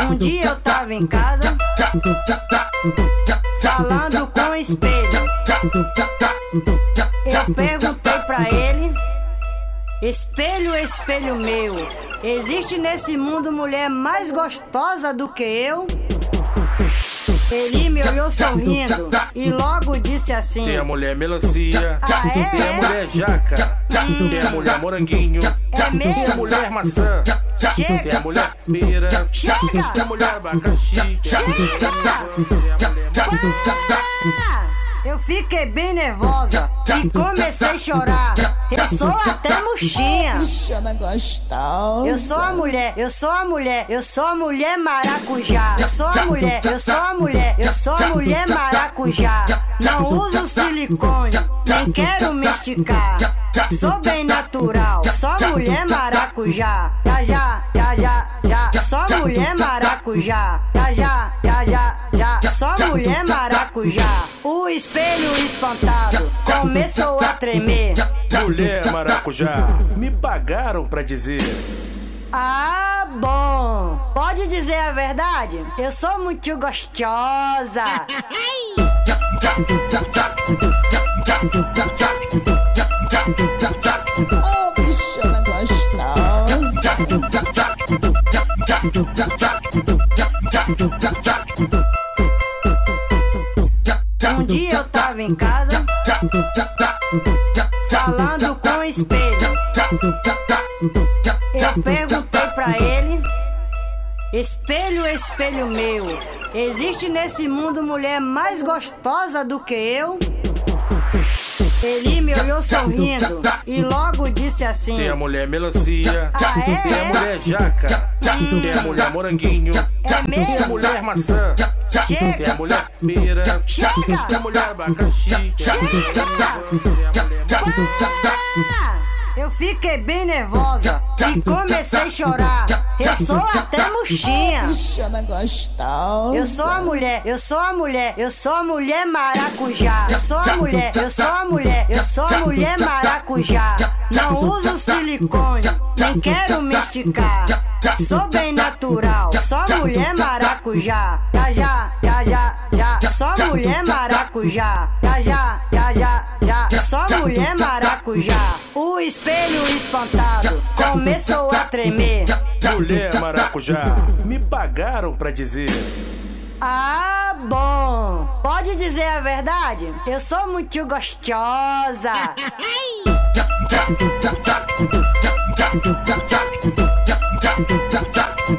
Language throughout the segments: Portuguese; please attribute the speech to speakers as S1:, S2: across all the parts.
S1: Um dia eu tava em casa, falando com o espelho. Eu perguntei pra ele: espelho, espelho meu, existe nesse mundo mulher mais gostosa do que eu? Ele me olhou sorrindo e logo disse assim:
S2: tem a mulher melancia, tem a mulher jaca, tem a mulher moranguinho, tem a mulher maçã, tem a mulher pera, tem a mulher abacaxi.
S1: Eu fiquei bem nervosa e comecei a chorar. Eu sou até murchinha.
S3: Bichona gostosa.
S1: Eu sou a mulher, eu sou a mulher, eu sou a mulher maracujá. Eu sou a mulher, eu sou a mulher, eu sou a mulher maracujá. Não uso silicone, nem quero me esticar. Sou bem natural, só mulher maracujá. Já, já, já, já, já, só mulher maracujá. Já, já, já, já, já, só mulher maracujá. O espelho espantado começou a tremer.
S2: Mulher maracujá, me pagaram pra dizer.
S1: Ah, bom, pode dizer a verdade? Eu sou muito gostosa.
S3: Oh, bichona gostosa.
S1: Um dia eu tava em casa, falando com o espelho. Eu perguntei pra ele: espelho, espelho meu, existe nesse mundo mulher mais gostosa do que eu? Ele me olhou sorrindo e logo disse assim:
S2: tem a mulher melancia, tem a mulher jaca, tem a mulher moranguinho, tem a mulher maçã, tem a mulher pera, tem a mulher abacaxi.
S1: Eu fiquei bem nervosa e comecei a chorar. Eu sou até murchinha.
S3: Bichona gostosa.
S1: Eu sou a mulher, eu sou a mulher, eu sou a mulher maracujá. Eu sou a mulher, eu sou a mulher, eu sou a mulher maracujá. Não uso silicone, nem quero me esticar. Sou bem natural, só mulher maracujá. Já, já, já, já, já, só mulher maracujá. Já, já, já, já, já, só mulher maracujá. O espelho espantado começou a tremer.
S2: Mulher maracujá, me pagaram pra dizer.
S1: Ah, bom, pode dizer a verdade? Eu sou muito gostosa.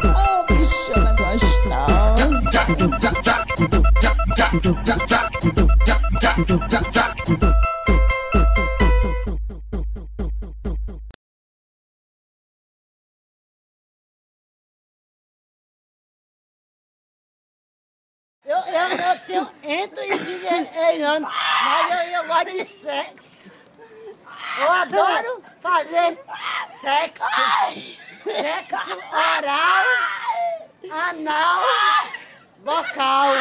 S3: Oh, bichona gostosa.
S4: Eu entro e digo anos, mas eu gosto de sexo. Eu adoro fazer sexo. Sexo oral, anal, vocal.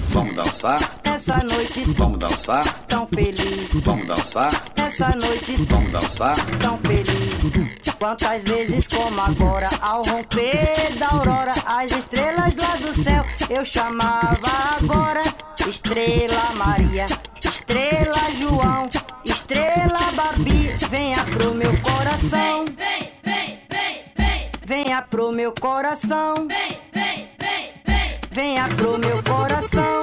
S5: Vamos dançar?
S1: Essa noite
S5: Vamos dançar?
S1: tão feliz.
S5: Vamos dançar?
S1: Essa noite
S5: Vamos dançar?
S1: tão feliz. Quantas vezes como agora, ao romper da aurora, as estrelas lá do céu eu chamava agora. Estrela Maria, Estrela João, Estrela Babi, venha pro meu coração. Venha pro meu coração. Venha pro meu coração.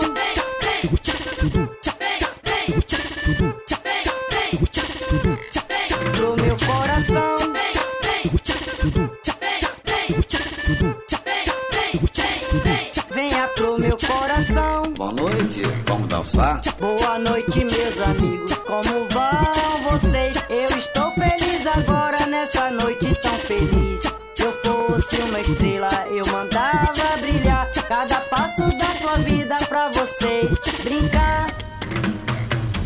S1: Pro meu coração. Venha pro meu coração.
S5: Boa noite, vamos dançar?
S1: Boa noite, meus amigos, como vão vocês? Eu estou feliz agora nessa noite tão feliz. Se eu fosse uma estrela, eu mandava brilhar cada passo da sua vida pra vocês brincar.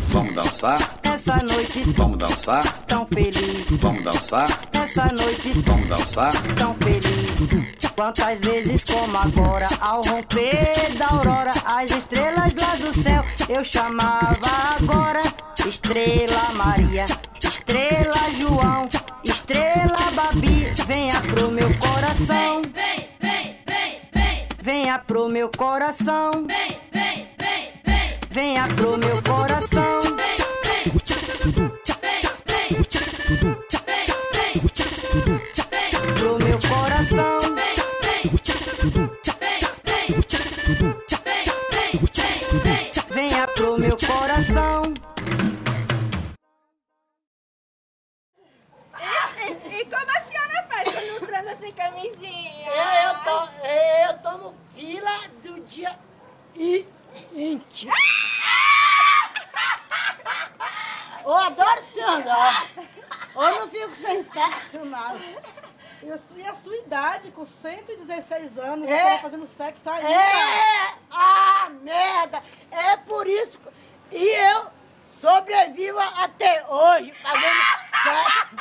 S5: Vamos dançar?
S1: Essa noite
S5: Vamos dançar?
S1: tão feliz.
S5: Vamos dançar?
S1: Essa noite
S5: Vamos dançar?
S1: tão feliz. Quantas vezes como agora, ao romper da aurora, as estrelas lá do céu eu chamava agora. Estrela Maria, estrela João, estrela Babi, venha pro meu coração. Venha pro meu coração. Venha pro meu coração. Pro meu coração. Venha pro meu coração.
S6: E como a senhora faz quando não transa sem camisinha?
S4: Eu tomo pílula do dia íntimo. Eu adoro transar. Eu não fico sem sexo, não.
S7: E a sua idade, com 116 anos,
S4: É.
S7: você tá fazendo sexo ainda?
S4: Merda. É por isso que eu sobrevivo até hoje fazendo sexo.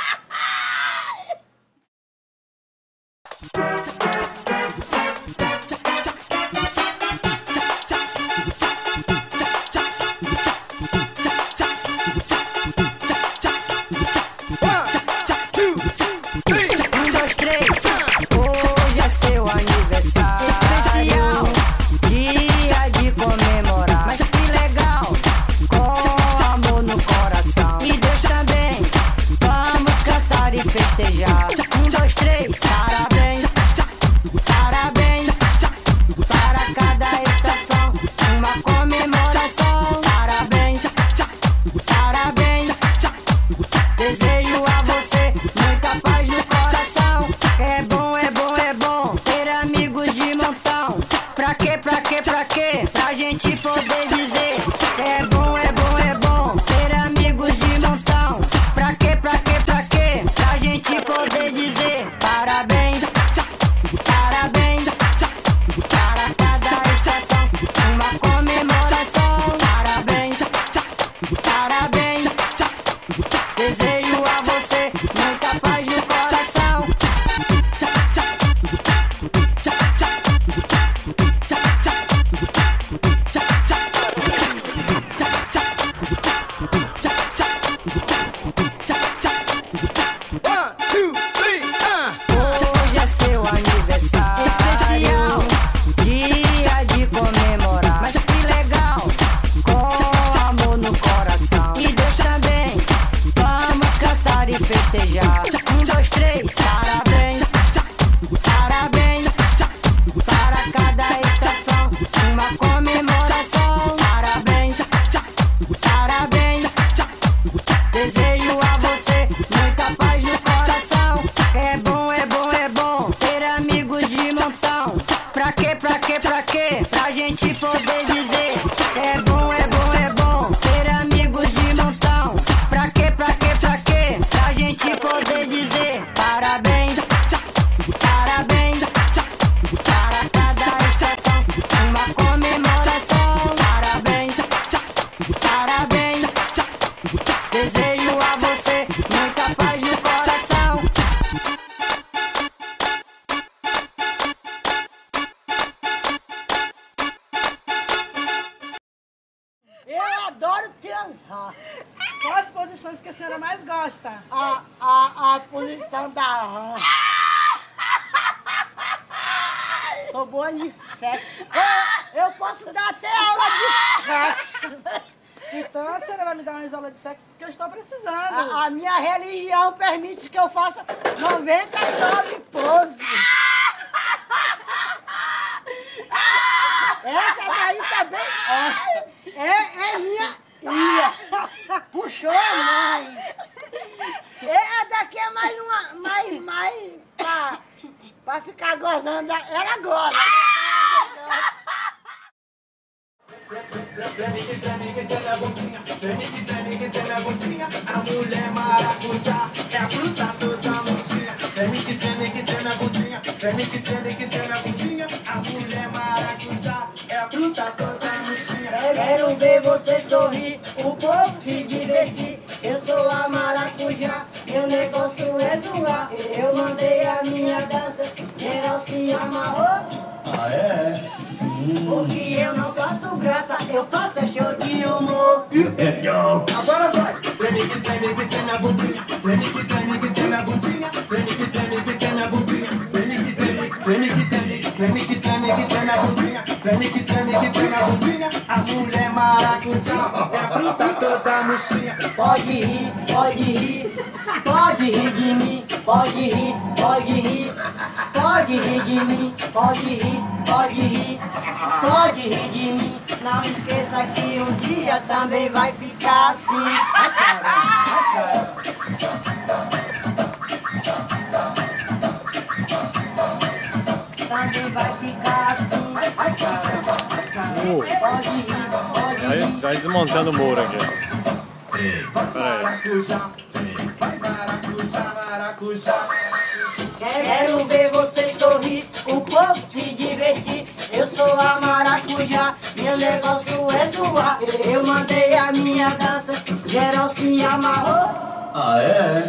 S1: Hoje é seu aniversário especial, dia de comemorar. Mas que legal, com amor no coração. E Deus também, vamos cantar e festejar. 1, 2, 3, parabéns, parabéns. Para cada estação, uma comemoração. Parabéns, parabéns. Desejo a você muita paz no coração. É bom, é bom, é bom ter amigos de montão. Pra quê, pra quê, pra quê? Pra gente poder dizer. É bom, é bom, é bom ter amigos de montão. Pra quê, pra quê, pra quê? Pra gente poder dizer. Parabéns, parabéns. Para cada estação, uma comemoração. Parabéns, parabéns. Desejo a você muita paz no coração. Hoje é seu aniversário especial, dia de comemorar. Mas que legal, com amor no coração. E Deus também, vamos cantar e festejar. 1, 2, 3, parabéns, parabéns. Para cada estação, uma comemoração. Parabéns, parabéns. Desejo a você muita paz no coração. É bom, é bom, é bom ter amigos de montão. Pra quê, pra quê, pra quê? Pra gente poder dizer. É bom, é bom, é bom ter amigos de montão. Pra quê, pra quê, pra quê? Pra gente poder dizer. Parabéns, parabéns. Para cada estação, uma comemoração. Parabéns, parabéns. Desejo a você muita paz no coração.
S4: Eu adoro transar.
S7: Quais posições que a senhora mais gosta?
S4: A posição da rã. Sou boa de sexo. Eu posso dar até aula de sexo.
S7: Então a senhora vai me dar umas aulas de sexo porque eu estou precisando.
S4: A minha religião permite que eu faça 99 poses. Essa daí tá bem ótima. É minha ia. Puxou a mãe. Daqui é mais uma. Mais pra ficar gozando. Ela goza.
S8: Treme que treme a bundinha, treme que treme a bundinha. A mulher maracujá é a fruta toda mocinha. Treme que treme a bundinha, treme que treme a bundinha. A mulher maracujá é a fruta toda mocinha.
S4: Quero ver você sorrir, o povo se divertir.
S1: eu sou a maracujá, meu negócio é zoar. Eu mandei a minha dança, geral se amarrou.
S8: Ah, é?
S1: Porque eu não faço graça, eu faço show de humor.
S8: Agora vai! Treme que treme a bundinha. Treme que treme a bundinha. Treme que treme a bundinha. Treme que treme a bundinha. Treme que treme a bundinha. A mulher maracujá é a fruta toda murchinha.
S1: Pode rir, pode rir, pode rir de mim. Pode rir, pode rir, pode rir de mim. Pode rir, pode rir, pode rir de mim. Não esqueça que um dia também vai ficar assim. Também vai ficar assim. Pode rir, pode rir.
S9: Já desmontando o muro aqui.
S8: Maracujá, vai maracujá, maracujá.
S1: Quero ver você sorrir, o povo se divertir. Eu sou a maracujá, meu negócio é zoar. Eu mandei a minha dança, geral se amarrou.
S8: Ah, é?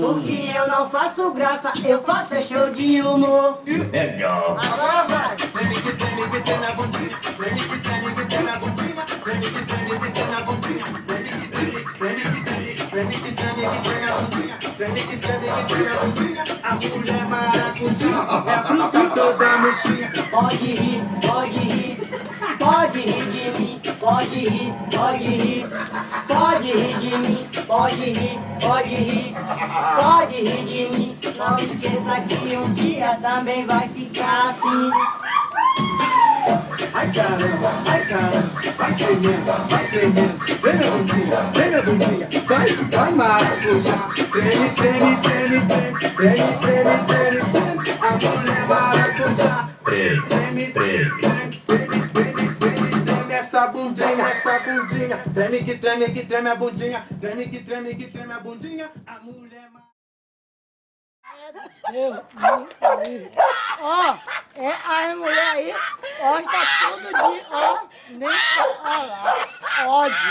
S1: Porque eu não faço graça, eu faço show de humor.
S8: Legal.
S1: Agora vai!
S8: Treme que treme a bundinha. Treme que treme a bundinha. Treme que treme a bundinha. Treme que treme a bundinha. Treme que treme a bundinha. A mulher maracujá é a fruta toda murchinha.
S1: Pode rir, pode rir, pode rir de mim. Pode rir, pode rir, pode rir de mim. Pode rir, pode rir, pode rir de mim. Não esqueça que um dia também vai ficar assim.
S8: Ai caramba, vai tremendo, treme a bundinha, vai maracujá, treme, a mulher maracujá, treme essa bundinha, treme que treme a bundinha, treme que treme a bundinha, a mulher maracujá.
S4: Ó, as mulheres aí, ó, está todo dia, ó, nem, ó lá, ódio.